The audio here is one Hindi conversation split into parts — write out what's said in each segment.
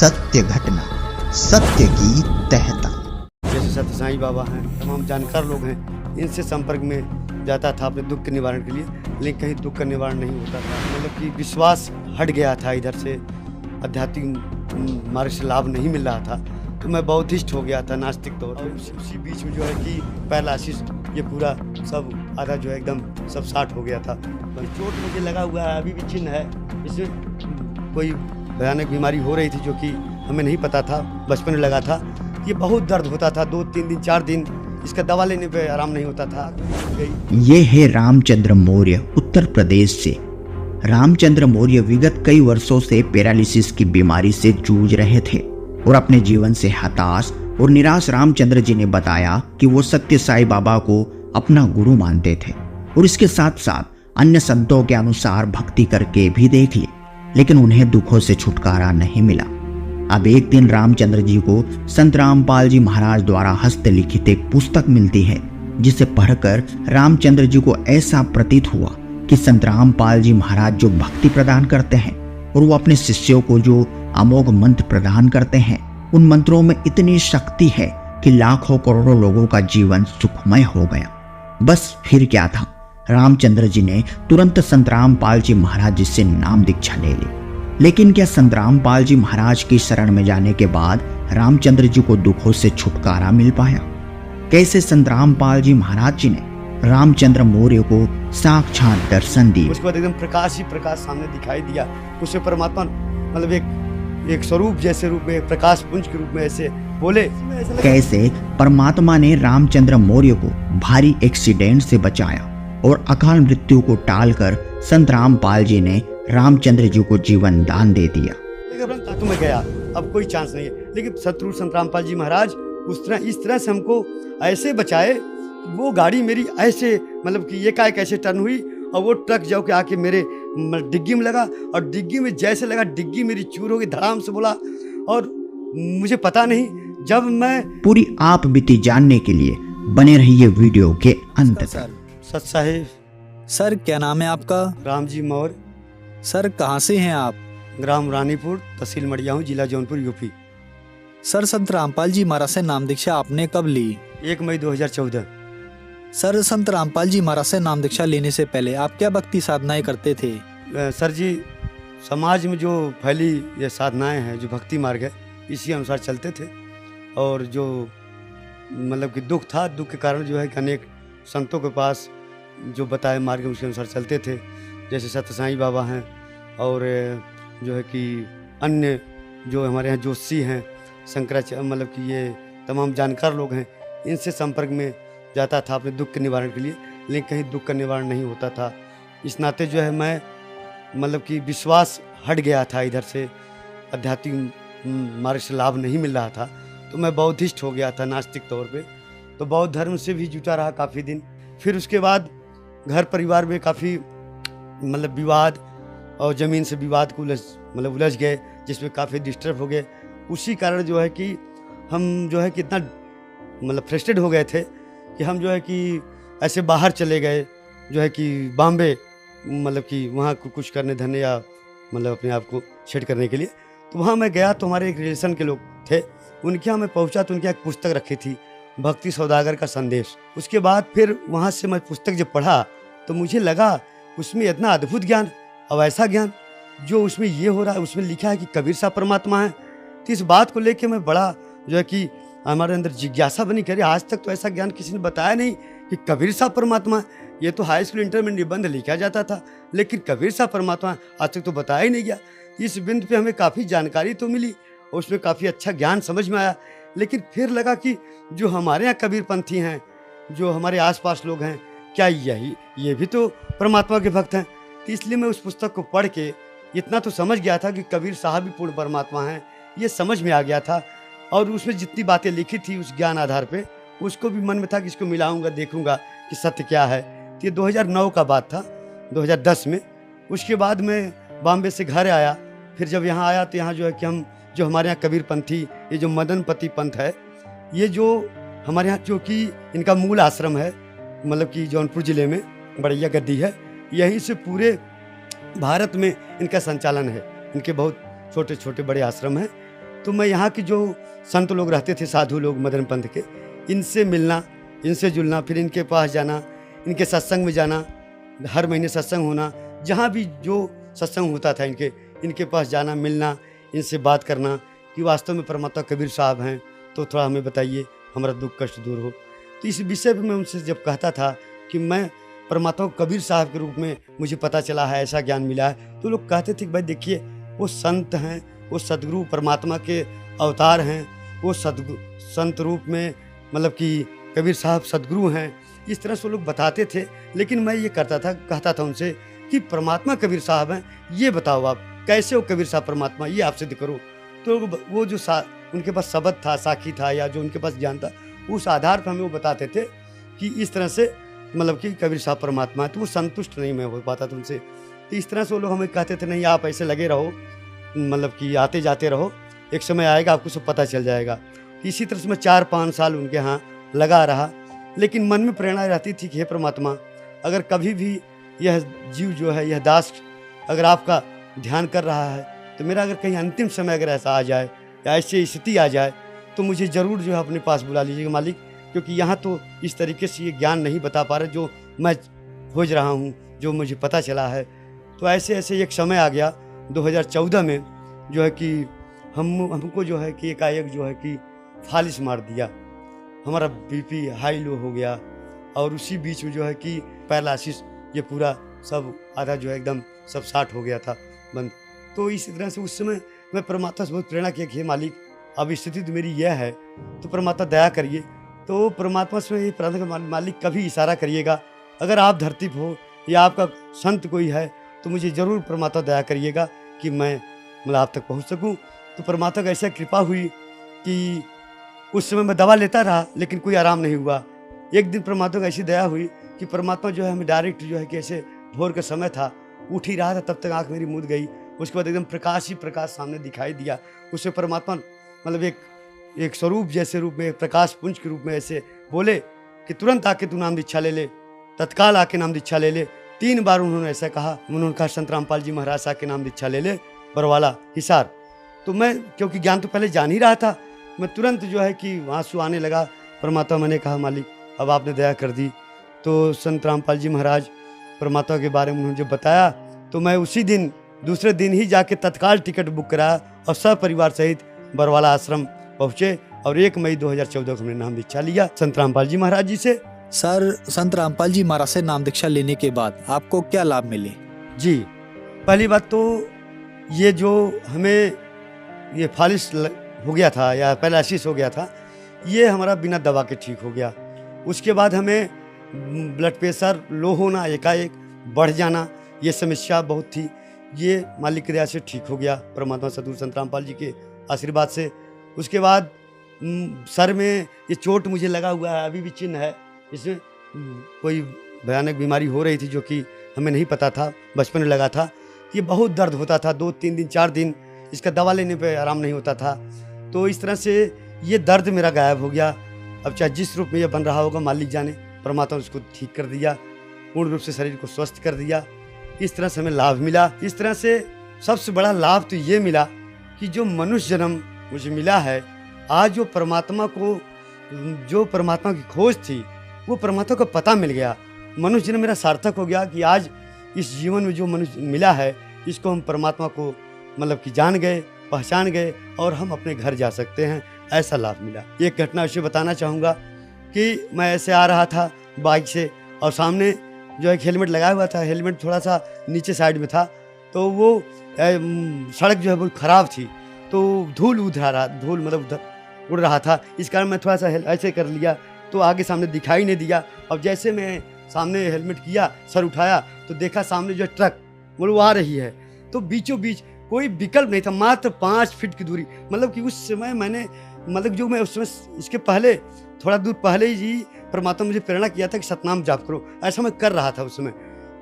सत्य घटना, सत्य की तहता। जैसे सत्य साईं बाबा हैं, तमाम जानकार लोग हैं, इनसे संपर्क में जाता था अपने दुख के निवारण के लिए, लेकिन कहीं दुख का निवारण नहीं होता था। मतलब कि विश्वास हट गया था, इधर से आध्यात्मिक मार्ग से लाभ नहीं मिल रहा था, तो मैं बौद्धिस्ट हो गया था, नास्तिक तौर पर। उसी बीच में जो है कि पैरालिसिस ये पूरा सब आधा जो है एकदम सब साठ हो गया था। चोट मुझे लगा हुआ है, अभी भी चिन्ह है, इसमें कोई भयानक बीमारी हो रही थी जो कि हमें नहीं पता था, बचपन में लगा था। ये बहुत दर्द होता था, 2-3 दिन 4 दिन इसका दवा लेने पे आराम नहीं होता था। ये है रामचंद्र मौर्य, उत्तर प्रदेश से। रामचंद्र मौर्य विगत कई वर्षों से पैरालिसिस की बीमारी से जूझ रहे थे और अपने जीवन से हताश और निराश रामचंद्र जी ने बताया कि वो सत्य साईं बाबा को अपना गुरु मानते थे और इसके साथ साथ अन्य संतों के अनुसार भक्ति करके भी देख ली, लेकिन उन्हें दुखों से छुटकारा नहीं मिला। अब एक दिन रामचंद्र जी को संत रामपाल जी महाराज द्वारा हस्तलिखित एक पुस्तक मिलती है, जिसे पढ़कर रामचंद्र जी को ऐसा प्रतीत हुआ कि संत रामपाल जी महाराज जो भक्ति प्रदान करते हैं और वो अपने शिष्यों को जो अमोघ मंत्र प्रदान करते हैं, उन मंत्रों में इतनी शक्ति है कि लाखों करोड़ों लोगों का जीवन सुखमय हो गया। बस फिर क्या था, रामचंद्र जी ने तुरंत संत रामपाल जी महाराज जी से नाम दीक्षा ले ली। लेकिन क्या संत रामपाल जी महाराज की शरण में जाने के बाद रामचंद्र जी को दुखों से छुटकारा मिल पाया? कैसे संत रामपाल जी महाराज जी ने रामचंद्र मौर्य को साक्षात दर्शन दिए? उसके बाद एकदम प्रकाश ही प्रकाश सामने दिखाई दिया। उससे परमात्मा मतलब एक स्वरूप जैसे रूप में, प्रकाश पुंज के रूप में ऐसे बोले। कैसे परमात्मा ने रामचंद्र मौर्य को भारी एक्सीडेंट से बचाया और अकाल मृत्यु को टालकर संत रामपाल जी ने रामचंद्र जी को जीवन दान दे दिया। तो मैं गया, अब कोई चांस नहीं है, लेकिन सतगुरु संत रामपाल जी महाराज इस तरह से हमको ऐसे बचाए, वो गाड़ी मेरी ऐसे मतलब कि एकाएक ऐसे टर्न हुई और वो ट्रक जाओ के आके मेरे डिग्गी में लगा, और डिग्गी में जैसे लगा डिग्गी मेरी चूर हो गई, धड़ाम से बोला। और मुझे पता नहीं, जब मैं पूरी आप बीती जानने के लिए बने रहिए वीडियो के अंत तक। सत साहिब। सर क्या नाम है आपका? रामजी मौर्य। सर कहाँ से हैं आप? ग्राम रानीपुर, तहसील मड़ियाहू, जिला जौनपुर, यूपी। सर संत रामपाल जी महाराज से नाम दीक्षा आपने कब ली? 1 मई 2014। सर संत रामपाल जी महाराज से नाम दीक्षा लेने से पहले आप क्या भक्ति साधनाएं करते थे? सर जी, समाज में जो फैली ये साधनाएं हैं, जो भक्ति मार्ग है, इसी अनुसार चलते थे। और जो मतलब कि दुख था, दुख के कारण जो है कि अनेक संतों के पास जो बताए मार्ग उसके अनुसार चलते थे। जैसे सत्य साईं बाबा हैं और जो है कि अन्य जो हमारे यहाँ जोशी हैं, शंकराचार्य, मतलब कि ये तमाम जानकार लोग हैं, इनसे संपर्क में जाता था अपने दुख के निवारण के लिए, लेकिन कहीं दुख का निवारण नहीं होता था। इस नाते जो है मैं मतलब कि विश्वास हट गया था, इधर से आध्यात्मिक मार्ग से लाभ नहीं मिल रहा था, तो मैं बौद्धिस्ट हो गया था, नास्तिक तौर पे। तो बौद्ध धर्म से भी जुटा रहा काफ़ी दिन। फिर उसके बाद घर परिवार में काफ़ी मतलब विवाद और ज़मीन से विवाद को उलझ गए, जिसमें काफ़ी डिस्टर्ब हो गए। उसी कारण जो है कि हम जो है कि इतना मतलब फ्रस्ट्रेट हो गए थे कि हम जो है कि ऐसे बाहर चले गए, जो है कि बॉम्बे, मतलब कि वहाँ कुछ करने धरने या मतलब अपने आप को सेट करने के लिए। तो वहाँ मैं गया, तो हमारे एक रिलेशन के लोग थे, उनके यहाँ मैं पहुँचा तो उनके यहाँ एक पुस्तक रखी थी, भक्ति सौदागर का संदेश। उसके बाद फिर वहाँ से मैं पुस्तक जब पढ़ा तो मुझे लगा उसमें इतना अद्भुत ज्ञान और ऐसा ज्ञान जो उसमें ये हो रहा है, उसमें लिखा है कि कबीर साहब परमात्मा है। तो इस बात को लेके मैं बड़ा जो है कि हमारे अंदर जिज्ञासा बनी, करी आज तक तो ऐसा ज्ञान किसी ने बताया नहीं कि कबीर साहब परमात्मा है। ये तो हाई स्कूल इंटर में निबंध लिखा जाता था, लेकिन कबीर साहब परमात्मा आज तक तो बताया ही नहीं गया। इस बिंदु पे हमें काफ़ी जानकारी तो मिली और उसमें काफ़ी अच्छा ज्ञान समझ में आया, लेकिन फिर लगा कि जो हमारे यहाँ कबीरपंथी हैं, जो हमारे आसपास लोग हैं, क्या ये भी तो परमात्मा के भक्त हैं। तो इसलिए मैं उस पुस्तक को पढ़ के इतना तो समझ गया था कि कबीर साहब भी पूर्ण परमात्मा हैं, ये समझ में आ गया था। और उसमें जितनी बातें लिखी थी उस ज्ञान आधार पे, उसको भी मन में था कि इसको मिलाऊंगा, देखूंगा कि सत्य क्या है। तो ये 2009 का बात था, 2010 में। उसके बाद मैं बॉम्बे से घर आया। फिर जब यहाँ आया तो यहाँ जो है कि हम जो हमारे यहाँ कबीरपंथी, ये जो मदनपति पंथ है, ये जो हमारे यहाँ जो कि इनका मूल आश्रम है, मतलब कि जौनपुर ज़िले में बड़ैया गद्दी है, यहीं से पूरे भारत में इनका संचालन है। इनके बहुत छोटे छोटे बड़े आश्रम हैं। तो मैं यहाँ के जो संत लोग रहते थे, साधु लोग मदन पंथ के, इनसे मिलना, इनसे जुलना, फिर इनके पास जाना, इनके सत्संग में जाना, हर महीने सत्संग होना, जहाँ भी जो सत्संग होता था इनके पास जाना, मिलना, इनसे बात करना कि वास्तव में परमात्मा कबीर साहब हैं, तो थोड़ा हमें बताइए, हमारा दुख कष्ट दूर हो। तो इस विषय पर मैं उनसे जब कहता था कि मैं परमात्मा को कबीर साहब के रूप में मुझे पता चला है, ऐसा ज्ञान मिला है, तो लोग कहते थे कि भाई देखिए, वो संत हैं, वो सदगुरु परमात्मा के अवतार हैं, वो संत रूप में मतलब कि कबीर साहब सदगुरु हैं, इस तरह से लोग बताते थे। लेकिन मैं ये कहता था उनसे कि परमात्मा कबीर साहब हैं, ये बताओ आप कैसे हो कबीर साहब परमात्मा, ये आप सिद्ध करो। तो वो जो उनके पास शब्द था, साखी था, या जो उनके पास ज्ञान था, उस आधार पर हमें वो बताते थे कि इस तरह से मतलब कि कबीर साहब परमात्मा है। तो वो संतुष्ट नहीं मैं हो पाता था उनसे। तो इस तरह से वो लोग हमें कहते थे, नहीं आप ऐसे लगे रहो, मतलब कि आते जाते रहो, एक समय आएगा आपको सब पता चल जाएगा। इसी तरह से मैं 4-5 साल उनके यहाँ लगा रहा, लेकिन मन में प्रेरणा रहती थी कि हे परमात्मा, अगर कभी भी यह जीव जो है, यह दास अगर आपका ध्यान कर रहा है, तो मेरा अगर कहीं अंतिम समय अगर ऐसा आ जाए या ऐसी स्थिति आ जाए, तो मुझे ज़रूर जो है अपने पास बुला लीजिएगा मालिक, क्योंकि यहाँ तो इस तरीके से ये ज्ञान नहीं बता पा रहे जो मैं खोज रहा हूँ, जो मुझे पता चला है। तो ऐसे एक समय आ गया 2014 में, जो है कि हमको जो है कि एकाएक जो है कि फालिस मार दिया, हमारा बीपी हाई लो हो गया, और उसी बीच में जो है कि पैरालिसिस, ये पूरा सब आधा जो है एकदम सब साठ हो गया था बंद। तो इसी तरह से उस समय मैं परमात्मा से बहुत प्रेरणा किया कि हे मालिक, अब स्थिति तो मेरी यह है, तो परमात्मा दया करिए। तो परमात्मा से ये प्रार्थना कर, मालिक कभी इशारा करिएगा, अगर आप धरती पर हो या आपका संत कोई है, तो मुझे ज़रूर परमात्मा दया करिएगा कि मैं मतलब आप तक पहुँच सकूँ। तो परमात्मा का ऐसा कृपा हुई कि उस समय मैं दवा लेता रहा, लेकिन कोई आराम नहीं हुआ। एक दिन परमात्मा को ऐसी दया हुई कि परमात्मा जो है हमें डायरेक्ट जो है कि ऐसे भोर का समय था, उठ ही रहा था, तब तक आँख मेरी मूंद गई। उसके बाद एकदम प्रकाश ही प्रकाश सामने दिखाई दिया। उससे परमात्मा मतलब एक स्वरूप जैसे रूप में, प्रकाश पुंज के रूप में ऐसे बोले कि तुरंत आके तू नाम दीक्षा ले ले, तत्काल आके नाम दीक्षा ले ले। 3 बार उन्होंने ऐसा कहा। उन्होंने कहा संत रामपाल जी महाराज आके नाम दीक्षा ले ले, बरवाला हिसार। तो मैं क्योंकि ज्ञान तो पहले जान ही रहा था, मैं तुरंत जो है कि आंसू आने लगा। परमात्मा, मैंने कहा मालिक अब आपने दया कर दी। तो संत रामपाल जी महाराज परमात्मा के बारे में उन्होंने जब बताया, तो मैं उसी दिन दूसरे दिन ही जाके तत्काल टिकट बुक कराया और सब परिवार सहित बरवाला आश्रम पहुँचे, और 1 मई 2014 को हमने नाम दीक्षा लिया संत रामपाल जी महाराज जी से। सर, संत रामपाल जी महाराज से नाम दीक्षा लेने के बाद आपको क्या लाभ मिले? जी, पहली बात तो ये जो हमें ये फालिस हो गया था या पैरालिसिस हो गया था, ये हमारा बिना दवा के ठीक हो गया। उसके बाद हमें ब्लड प्रेशर लो होना, एकाएक बढ़ जाना, ये समस्या बहुत थी, ये मालिक की दया से ठीक हो गया, परमात्मा सदगुरु संत रामपाल जी के आशीर्वाद से। उसके बाद सर में ये चोट मुझे लगा हुआ है, अभी भी चिन्ह है, इसमें कोई भयानक बीमारी हो रही थी जो कि हमें नहीं पता था, बचपन में लगा था। ये बहुत दर्द होता था, 2-3 दिन 4 दिन इसका दवा लेने पे आराम नहीं होता था। तो इस तरह से ये दर्द मेरा गायब हो गया। अब चाहे जिस रूप में ये बन रहा होगा मालिक जाने, परमात्मा ने उसको ठीक कर दिया, पूर्ण रूप से शरीर को स्वस्थ कर दिया। इस तरह से हमें लाभ मिला। इस तरह से सबसे बड़ा लाभ तो ये मिला कि जो मनुष्य जन्म मुझे मिला है, आज जो परमात्मा की खोज थी, वो परमात्मा को पता मिल गया। मनुष्य जन्म मेरा सार्थक हो गया कि आज इस जीवन में जो मनुष्य मिला है, इसको हम परमात्मा को मतलब कि जान गए, पहचान गए, और हम अपने घर जा सकते हैं, ऐसा लाभ मिला। एक घटना उसे बताना चाहूँगा कि मैं ऐसे आ रहा था बाइक से, और सामने जो एक हेलमेट लगाया हुआ था, हेलमेट थोड़ा सा नीचे साइड में था, तो वो सड़क जो है बहुत ख़राब थी, तो धूल मतलब उड़ रहा था। इस कारण मैं थोड़ा सा ऐसे कर लिया, तो आगे सामने दिखाई नहीं दिया। अब जैसे मैं सामने हेलमेट किया, सर उठाया, तो देखा सामने जो ट्रक वो आ रही है। तो बीचों बीच कोई विकल्प नहीं था, मात्र 5 फीट की दूरी। मतलब कि उस समय मैंने जो मैं उस समय इसके पहले थोड़ा दूर पहले ही परमात्मा मुझे प्रेरणा किया था कि सतनाम जाप करो, ऐसा मैं कर रहा था उस समय।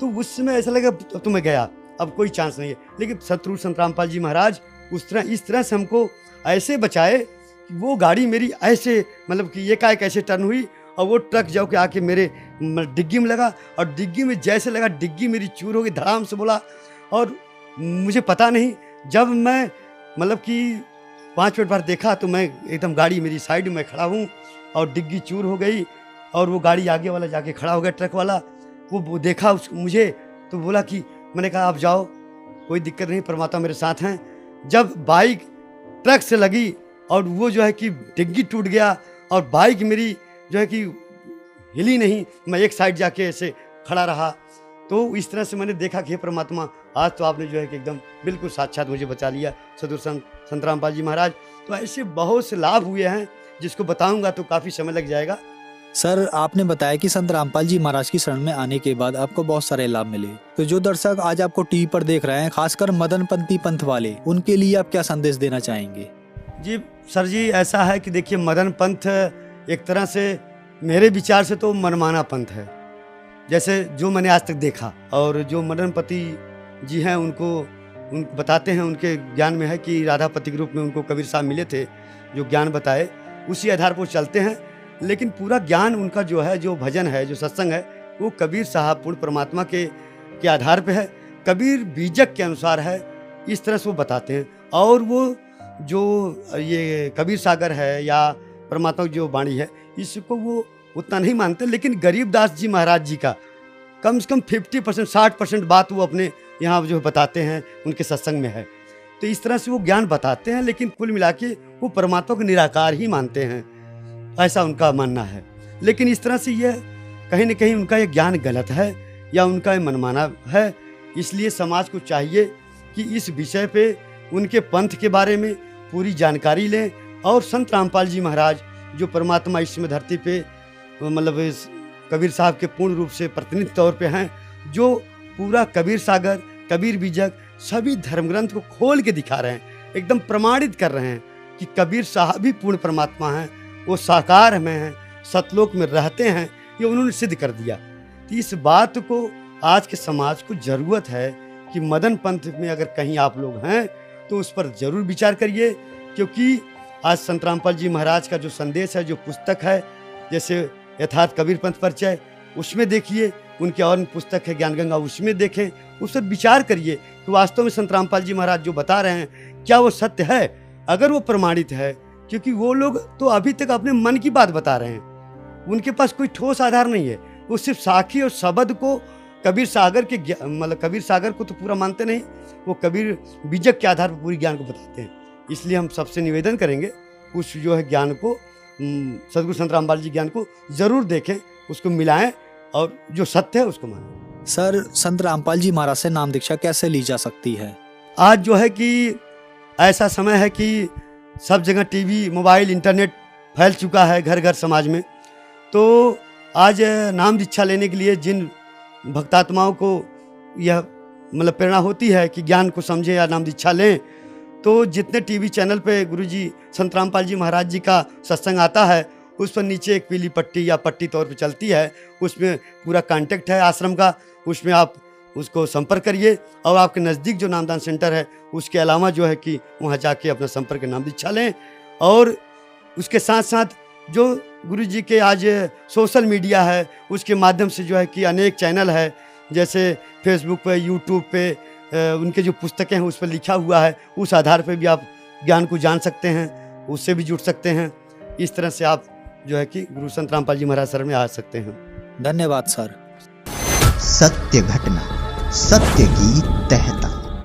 तो उस समय ऐसा लगा तो मैं गया, अब कोई चांस नहीं है। लेकिन सतगुरु संत रामपाल जी महाराज इस तरह से हमको ऐसे बचाए कि वो गाड़ी मेरी ऐसे मतलब कि एकाएक ऐसे टर्न हुई, और वो ट्रक जाओ के आके मेरे डिग्गी में लगा, और डिग्गी में जैसे लगा, डिग्गी मेरी चूर हो गई, धड़ाम से बोला। और मुझे पता नहीं, जब मैं मतलब कि 5 मिनट बाद देखा तो मैं एकदम गाड़ी मेरी साइड में खड़ा हूँ और डिग्गी चूर हो गई और वो गाड़ी आगे वाला जाके खड़ा हो गया, ट्रक वाला। वो देखा मुझे तो बोला कि, मैंने कहा आप जाओ, कोई दिक्कत नहीं, परमात्मा मेरे साथ हैं। जब बाइक ट्रक से लगी और वो जो है कि डिग्गी टूट गया और बाइक मेरी जो है कि हिली नहीं, मैं एक साइड जाके ऐसे खड़ा रहा। तो इस तरह से मैंने देखा कि हे परमात्मा, आज तो आपने जो है कि एकदम बिल्कुल साक्षात मुझे बचा लिया, सदगुरु संत रामपाल जी महाराज। तो ऐसे बहुत से लाभ हुए हैं जिसको बताऊंगा तो काफ़ी समय लग जाएगा। सर, आपने बताया कि संत रामपाल जी महाराज की शरण में आने के बाद आपको बहुत सारे लाभ मिले। तो जो दर्शक आज आपको टीवी पर देख रहे हैं, खासकर मदनपंथी पंथ वाले, उनके लिए आप क्या संदेश देना चाहेंगे? जी सर जी, ऐसा है कि देखिए, मदन पंथ एक तरह से मेरे विचार से तो मनमाना पंथ है, जैसे जो मैंने आज तक देखा। और जो मदनपति जी हैं उन बताते हैं, उनके ज्ञान में है कि राधापति के रूप में उनको कबीर साहब मिले थे, जो ज्ञान बताए उसी आधार पर चलते हैं। लेकिन पूरा ज्ञान उनका जो है, जो भजन है, जो सत्संग है, वो कबीर साहब पूर्ण परमात्मा के आधार पे है, कबीर बीजक के अनुसार है, इस तरह से वो बताते हैं। और वो जो ये कबीर सागर है या परमात्मा की जो वाणी है, इसको वो उतना नहीं मानते। लेकिन गरीबदास जी महाराज जी का कम से कम 50% 60% बात वो अपने यहाँ जो बताते हैं, उनके सत्संग में है। तो इस तरह से वो ज्ञान बताते हैं, लेकिन कुल मिला के वो परमात्मा को निराकार ही मानते हैं, ऐसा उनका मानना है। लेकिन इस तरह से यह कहीं न कहीं उनका ये ज्ञान गलत है या उनका मनमाना है। इसलिए समाज को चाहिए कि इस विषय पे उनके पंथ के बारे में पूरी जानकारी लें। और संत रामपाल जी महाराज जो परमात्मा इस समय धरती पे मतलब इस कबीर साहब के पूर्ण रूप से प्रतिनिधि तौर पे हैं, जो पूरा कबीर सागर, कबीर बीजक सभी धर्म ग्रंथ को खोल के दिखा रहे हैं, एकदम प्रमाणित कर रहे हैं कि कबीर साहब भी पूर्ण परमात्मा हैं, वो साकार में हैं, सतलोक में रहते हैं, ये उन्होंने सिद्ध कर दिया। तो इस बात को आज के समाज को ज़रूरत है कि मदन पंथ में अगर कहीं आप लोग हैं तो उस पर ज़रूर विचार करिए। क्योंकि आज संत रामपाल जी महाराज का जो संदेश है, जो पुस्तक है, जैसे यथार्थ कबीर पंथ परिचय, उसमें देखिए, उनके और पुस्तक है ज्ञान गंगा, उसमें देखें, उस पर विचार करिए कि वास्तव में संत रामपाल जी महाराज जो बता रहे हैं क्या वो सत्य है, अगर वो प्रमाणित है। क्योंकि वो लोग तो अभी तक अपने मन की बात बता रहे हैं, उनके पास कोई ठोस आधार नहीं है, वो सिर्फ साखी और शब्द को कबीर सागर के मतलब कबीर सागर को तो पूरा मानते नहीं, वो कबीर बीजक के आधार पर पूरी ज्ञान को बताते हैं। इसलिए हम सबसे निवेदन करेंगे उस जो है ज्ञान को, सदगुरु संत रामपाल जी ज्ञान को ज़रूर देखें, उसको मिलाएं और जो सत्य है उसको मानें। सर, संत रामपाल जी महाराज से नाम दीक्षा कैसे ली जा सकती है? आज जो है कि ऐसा समय है कि सब जगह टीवी, मोबाइल, इंटरनेट फैल चुका है घर घर समाज में। तो आज नाम दीक्षा लेने के लिए जिन भक्तात्माओं को यह मतलब प्रेरणा होती है कि ज्ञान को समझें या नाम दीक्षा लें, तो जितने टीवी चैनल पे गुरुजी संत रामपाल जी महाराज जी का सत्संग आता है, उस पर नीचे एक पीली पट्टी या पट्टी तौर पे चलती है, उसमें पूरा कांटेक्ट है आश्रम का, उसमें आप उसको संपर्क करिए। और आपके नज़दीक जो नामदान सेंटर है, उसके अलावा जो है कि वहाँ जाके अपना संपर्क नाम दीक्षा लें। और उसके साथ साथ जो गुरुजी के आज सोशल मीडिया है, उसके माध्यम से जो है कि अनेक चैनल है, जैसे फेसबुक पे, यूट्यूब पे उनके जो पुस्तकें हैं उस पर लिखा हुआ है, उस आधार पे भी आप ज्ञान को जान सकते हैं, उससे भी जुड़ सकते हैं। इस तरह से आप जो है कि गुरु संत रामपाल जी महाराज शरण में आ सकते हैं। धन्यवाद सर। सत्य घटना, सत्य की तहता।